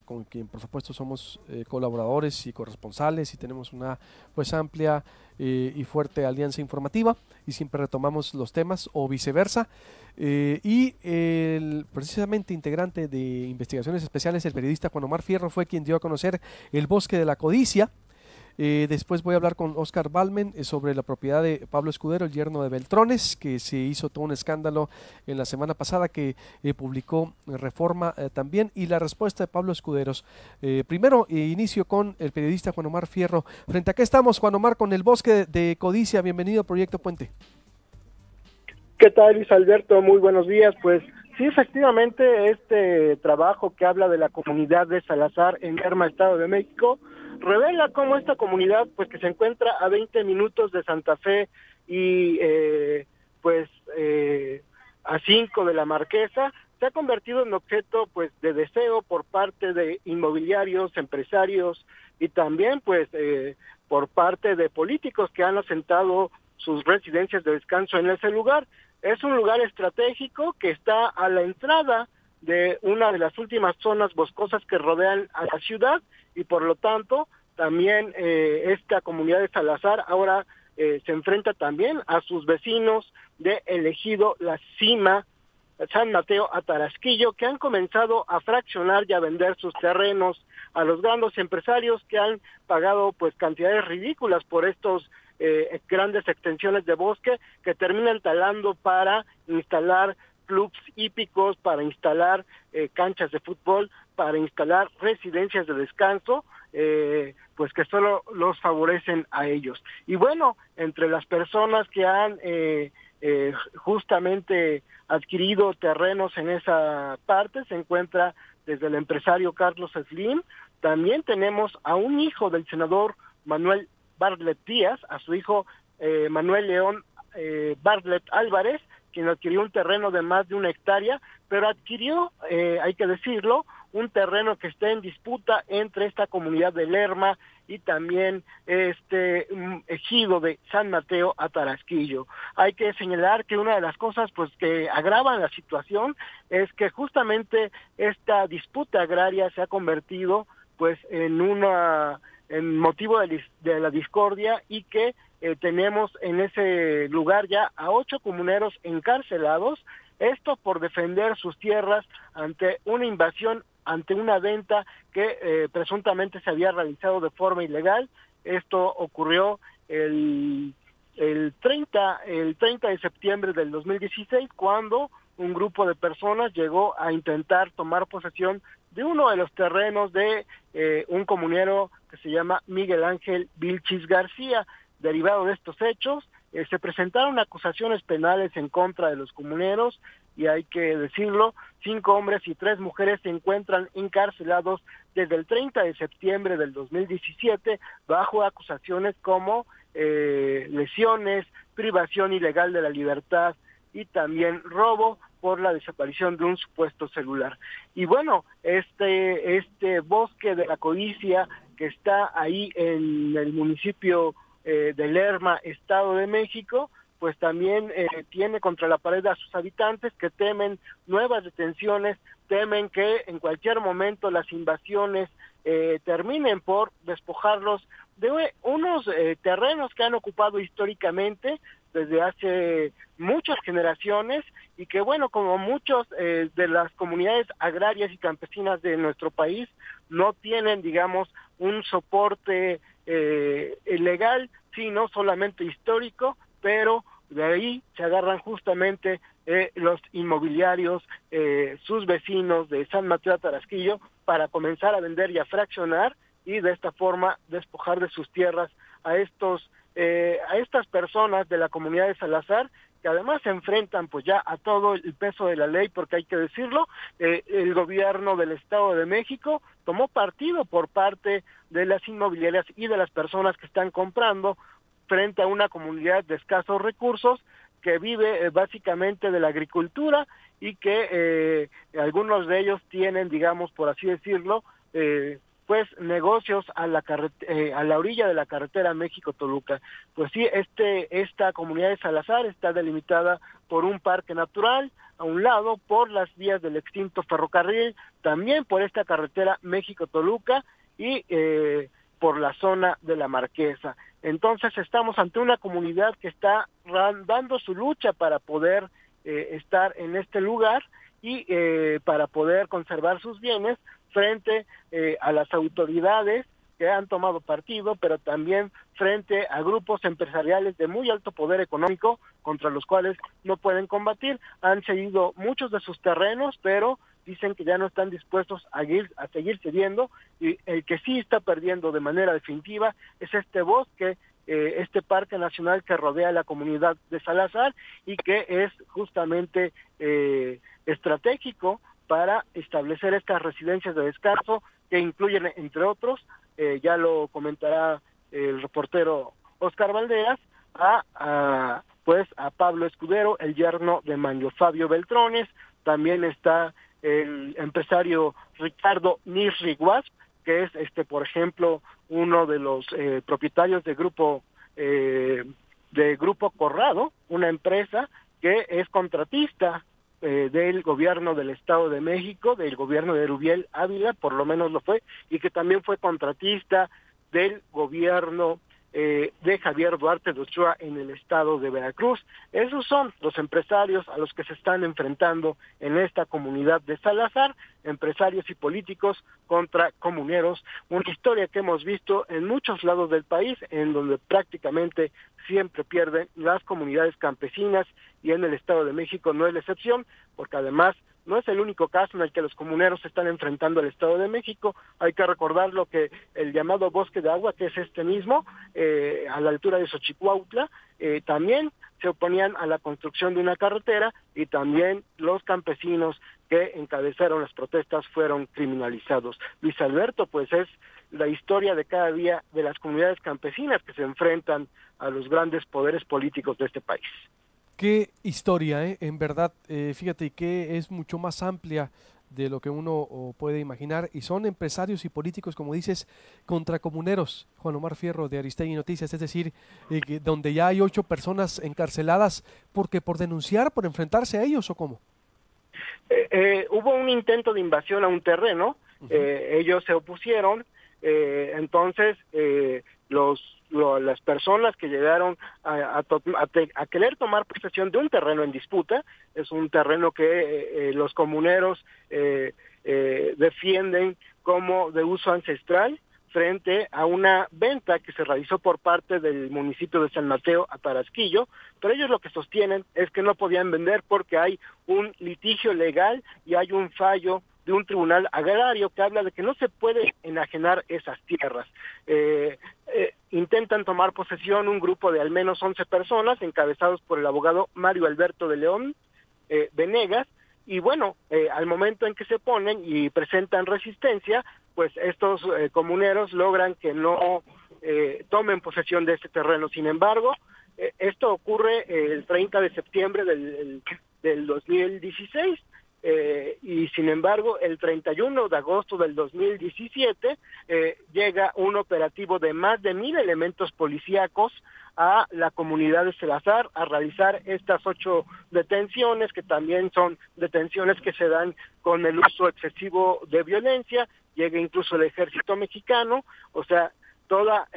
con quien por supuesto somos colaboradores y corresponsales y tenemos una pues amplia y fuerte alianza informativa y siempre retomamos los temas o viceversa. Y el precisamente integrante de Investigaciones Especiales, el periodista Juan Omar Fierro, fue quien dio a conocer El Bosque de la Codicia. Después voy a hablar con Oscar Balmen sobre la propiedad de Pablo Escudero, el yerno de Beltrones, que se hizo todo un escándalo en la semana pasada, que publicó Reforma también, y la respuesta de Pablo Escuderos. Primero inicio con el periodista Juan Omar Fierro. ¿Frente a qué estamos, Juan Omar, con El Bosque de Codicia? Bienvenido a Proyecto Puente. ¿Qué tal, Luis Alberto? Muy buenos días. Pues sí, efectivamente, este trabajo que habla de la comunidad de Salazar en Lerma, Estado de México, revela cómo esta comunidad, pues que se encuentra a 20 minutos de Santa Fe y a 5 de la Marquesa, se ha convertido en objeto pues de deseo por parte de inmobiliarios, empresarios y también por parte de políticos que han asentado sus residencias de descanso en ese lugar. Es un lugar estratégico que está a la entrada de una de las últimas zonas boscosas que rodean a la ciudad y por lo tanto también esta comunidad de Salazar ahora se enfrenta también a sus vecinos de Ejido La Cima, San Mateo a Tarasquillo, que han comenzado a fraccionar y a vender sus terrenos a los grandes empresarios que han pagado pues cantidades ridículas por estos grandes extensiones de bosque que terminan talando para instalar clubs hípicos, para instalar canchas de fútbol, para instalar residencias de descanso, pues que solo los favorecen a ellos. Y bueno, entre las personas que han justamente adquirido terrenos en esa parte se encuentra desde el empresario Carlos Slim. También tenemos a un hijo del senador Manuel Bartlett Díaz, a su hijo Manuel León Bartlett Álvarez, quien adquirió un terreno de más de 1 hectárea, pero adquirió, hay que decirlo, un terreno que está en disputa entre esta comunidad de Lerma y también este ejido de San Mateo a Tarasquillo. Hay que señalar que una de las cosas pues que agravan la situación es que justamente esta disputa agraria se ha convertido pues en motivo de la discordia y que tenemos en ese lugar ya a 8 comuneros encarcelados, esto por defender sus tierras ante una invasión, ante una venta que presuntamente se había realizado de forma ilegal. Esto ocurrió el 30 de septiembre del 2016, cuando un grupo de personas llegó a intentar tomar posesión de uno de los terrenos de un comunero que se llama Miguel Ángel Vilchis García. Derivado de estos hechos, se presentaron acusaciones penales en contra de los comuneros y hay que decirlo, 5 hombres y 3 mujeres se encuentran encarcelados desde el 30 de septiembre del 2017 bajo acusaciones como lesiones, privación ilegal de la libertad y también robo por la desaparición de un supuesto celular. Y bueno, este bosque de la codicia que está ahí en el municipio de Lerma, Estado de México, pues también tiene contra la pared a sus habitantes que temen nuevas detenciones, temen que en cualquier momento las invasiones terminen por despojarlos de unos terrenos que han ocupado históricamente desde hace muchas generaciones y que bueno, como muchos de las comunidades agrarias y campesinas de nuestro país no tienen, digamos, un soporte legal, sino solamente histórico, pero de ahí se agarran justamente los inmobiliarios, sus vecinos de San Mateo a Tarasquillo, para comenzar a vender y a fraccionar y de esta forma despojar de sus tierras a estas personas de la comunidad de Salazar, que además se enfrentan pues ya a todo el peso de la ley, porque hay que decirlo, el gobierno del Estado de México tomó partido por parte de las inmobiliarias y de las personas que están comprando frente a una comunidad de escasos recursos que vive básicamente de la agricultura y que algunos de ellos tienen, digamos, por así decirlo, pues negocios a la orilla de la carretera México-Toluca. Pues sí, esta comunidad de Salazar está delimitada por un parque natural, a un lado por las vías del extinto ferrocarril, también por esta carretera México-Toluca y por la zona de la Marquesa. Entonces estamos ante una comunidad que está dando su lucha para poder estar en este lugar y para poder conservar sus bienes frente a las autoridades que han tomado partido, pero también frente a grupos empresariales de muy alto poder económico contra los cuales no pueden combatir. Han cedido muchos de sus terrenos, pero dicen que ya no están dispuestos a seguir cediendo, y el que sí está perdiendo de manera definitiva es este bosque, este parque nacional que rodea la comunidad de Salazar y que es justamente estratégico para establecer estas residencias de descanso que incluyen, entre otros, ya lo comentará el reportero Oscar Valderas, a Pablo Escudero, el yerno de Manlio Fabio Beltrones. También está el empresario Ricardo Nirriguas, que es por ejemplo uno de los propietarios de Grupo Corrado, una empresa que es contratista del gobierno del Estado de México, del gobierno de Rubiel Ávila, por lo menos lo fue, y que también fue contratista del gobierno de Javier Duarte de Ochoa en el estado de Veracruz. Esos son los empresarios a los que se están enfrentando en esta comunidad de Salazar, empresarios y políticos contra comuneros, una historia que hemos visto en muchos lados del país, en donde prácticamente siempre pierden las comunidades campesinas, y en el Estado de México no es la excepción, porque además no es el único caso en el que los comuneros se están enfrentando al Estado de México. Hay que recordar lo que el llamado Bosque de Agua, que es este mismo, a la altura de Xochicuautla, también se oponían a la construcción de una carretera, y también los campesinos que encabezaron las protestas fueron criminalizados. Luis Alberto, pues es la historia de cada día de las comunidades campesinas que se enfrentan a los grandes poderes políticos de este país. Qué historia, en verdad, fíjate que es mucho más amplia de lo que uno puede imaginar, y son empresarios y políticos, como dices, contra comuneros. Juan Omar Fierro, de Aristegui Noticias, es decir, donde ya hay 8 personas encarceladas por denunciar, por enfrentarse a ellos, ¿o cómo? Hubo un intento de invasión a un terreno, ellos se opusieron, entonces las personas que llegaron a querer tomar posesión de un terreno en disputa, es un terreno que los comuneros defienden como de uso ancestral, frente a una venta que se realizó por parte del municipio de San Mateo a Tarasquillo, pero ellos lo que sostienen es que no podían vender porque hay un litigio legal y hay un fallo de un tribunal agrario que habla de que no se puede enajenar esas tierras. Intentan tomar posesión un grupo de al menos 11 personas, encabezados por el abogado Mario Alberto de León Venegas, y bueno, al momento en que se ponen y presentan resistencia, pues estos comuneros logran que no tomen posesión de este terreno. Sin embargo, esto ocurre el 30 de septiembre del 2016, y sin embargo el 31 de agosto del 2017 llega un operativo de más de 1,000 elementos policíacos a la comunidad de Salazar a realizar estas 8 detenciones, que también son detenciones que se dan con el uso excesivo de violencia. Llega incluso el ejército mexicano, o sea, toda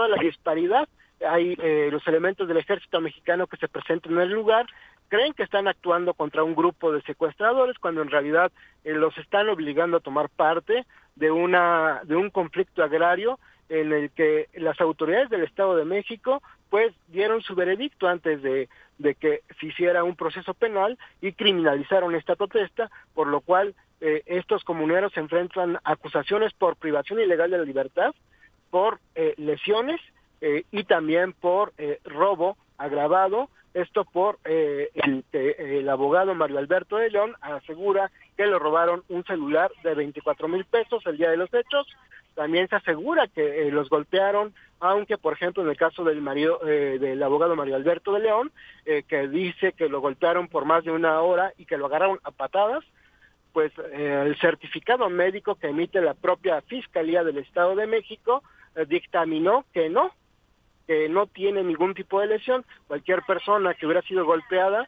la disparidad. Hay los elementos del ejército mexicano que se presentan en el lugar, creen que están actuando contra un grupo de secuestradores, cuando en realidad los están obligando a tomar parte de un conflicto agrario en el que las autoridades del Estado de México pues dieron su veredicto antes de que se hiciera un proceso penal, y criminalizaron esta protesta, por lo cual estos comuneros se enfrentan a acusaciones por privación ilegal de la libertad, por lesiones y también por robo agravado. Esto por el abogado Mario Alberto de León asegura que le robaron un celular de 24,000 pesos el día de los hechos. También se asegura que los golpearon, aunque por ejemplo en el caso del abogado Mario Alberto de León, que dice que lo golpearon por más de 1 hora y que lo agarraron a patadas, pues el certificado médico que emite la propia Fiscalía del Estado de México dictaminó que no tiene ningún tipo de lesión. Cualquier persona que hubiera sido golpeada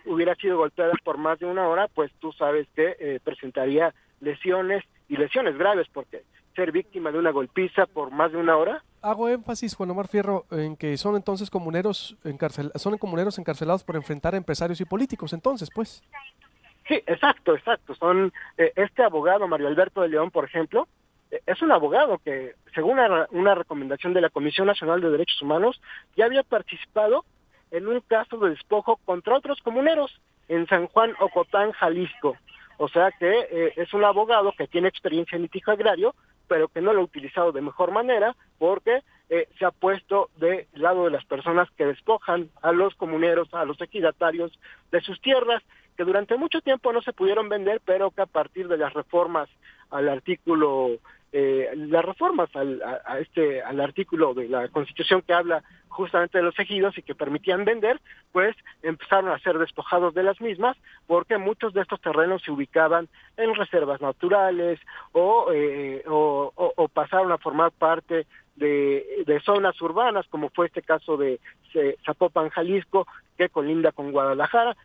hubiera sido golpeada por más de una hora, pues tú sabes que presentaría lesiones y lesiones graves, porque ser víctima de una golpiza por más de una hora. Hago énfasis, Juan Omar Fierro, en que son entonces comuneros encarcelados por enfrentar a empresarios y políticos, entonces, pues. Sí, exacto. Son este abogado, Mario Alberto de León, por ejemplo, es un abogado que, según una recomendación de la Comisión Nacional de Derechos Humanos, ya había participado en un caso de despojo contra otros comuneros en San Juan Ocotán, Jalisco. O sea que es un abogado que tiene experiencia en litigio agrario, pero que no lo ha utilizado de mejor manera, porque se ha puesto del lado de las personas que despojan a los comuneros, a los ejidatarios de sus tierras, que durante mucho tiempo no se pudieron vender, pero que a partir de las reformas al artículo, al artículo de la Constitución que habla justamente de los ejidos y que permitían vender, pues empezaron a ser despojados de las mismas, porque muchos de estos terrenos se ubicaban en reservas naturales o pasaron a formar parte de zonas urbanas, como fue este caso de Zapopan, Jalisco, que colinda con Guadalajara.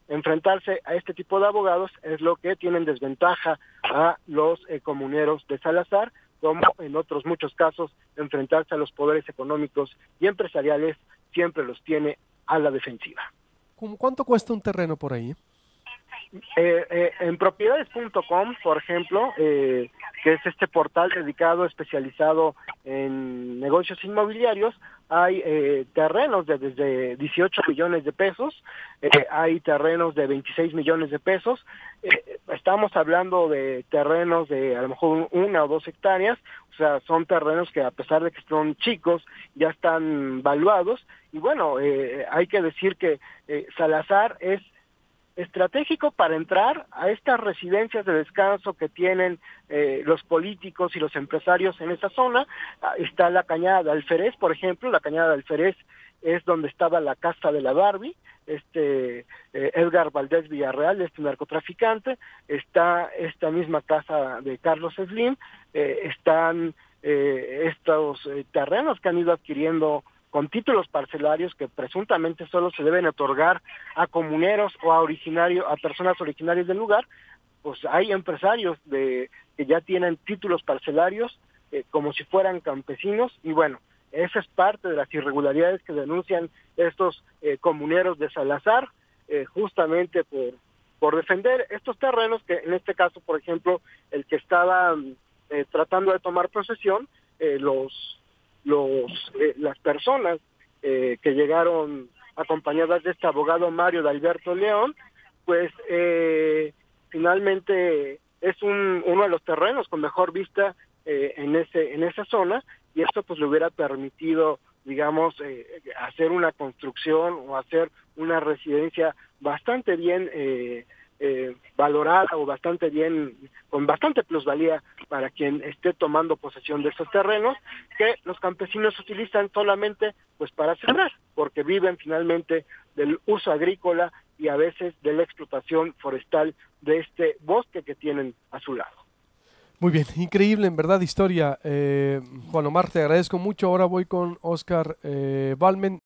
Enfrentarse a este tipo de abogados es lo que tienen desventaja a los comuneros de Salazar, como en otros muchos casos enfrentarse a los poderes económicos y empresariales siempre los tiene a la defensiva. ¿Cuánto cuesta un terreno por ahí? En propiedades.com, por ejemplo, que es este portal dedicado, especializado en negocios inmobiliarios, hay terrenos de desde 18 millones de pesos, hay terrenos de 26 millones de pesos, estamos hablando de terrenos de a lo mejor 1 o 2 hectáreas, o sea, son terrenos que a pesar de que son chicos, ya están valuados, y bueno, hay que decir que Salazar es estratégico para entrar a estas residencias de descanso que tienen los políticos y los empresarios en esa zona. Está la Cañada de Alférez, por ejemplo. La Cañada de Alférez es donde estaba la casa de la Barbie, Edgar Valdés Villarreal, este narcotraficante. Está esta misma casa de Carlos Slim. Están estos terrenos que han ido adquiriendo con títulos parcelarios que presuntamente solo se deben otorgar a comuneros o a personas originarias del lugar. Pues hay empresarios que ya tienen títulos parcelarios como si fueran campesinos, y bueno, esa es parte de las irregularidades que denuncian estos comuneros de Salazar, justamente por defender estos terrenos, que en este caso, por ejemplo, el que estaba tratando de tomar posesión, las personas que llegaron acompañadas de este abogado Mario de Alberto León, pues finalmente es uno de los terrenos con mejor vista en esa zona, y esto pues le hubiera permitido, digamos, hacer una construcción o hacer una residencia bastante bien valorada o bastante bien, con bastante plusvalía para quien esté tomando posesión de esos terrenos, que los campesinos utilizan solamente pues para sembrar, porque viven finalmente del uso agrícola y a veces de la explotación forestal de este bosque que tienen a su lado. Muy bien, increíble en verdad historia. Juan Omar, te agradezco mucho. Ahora voy con Oscar Balmen.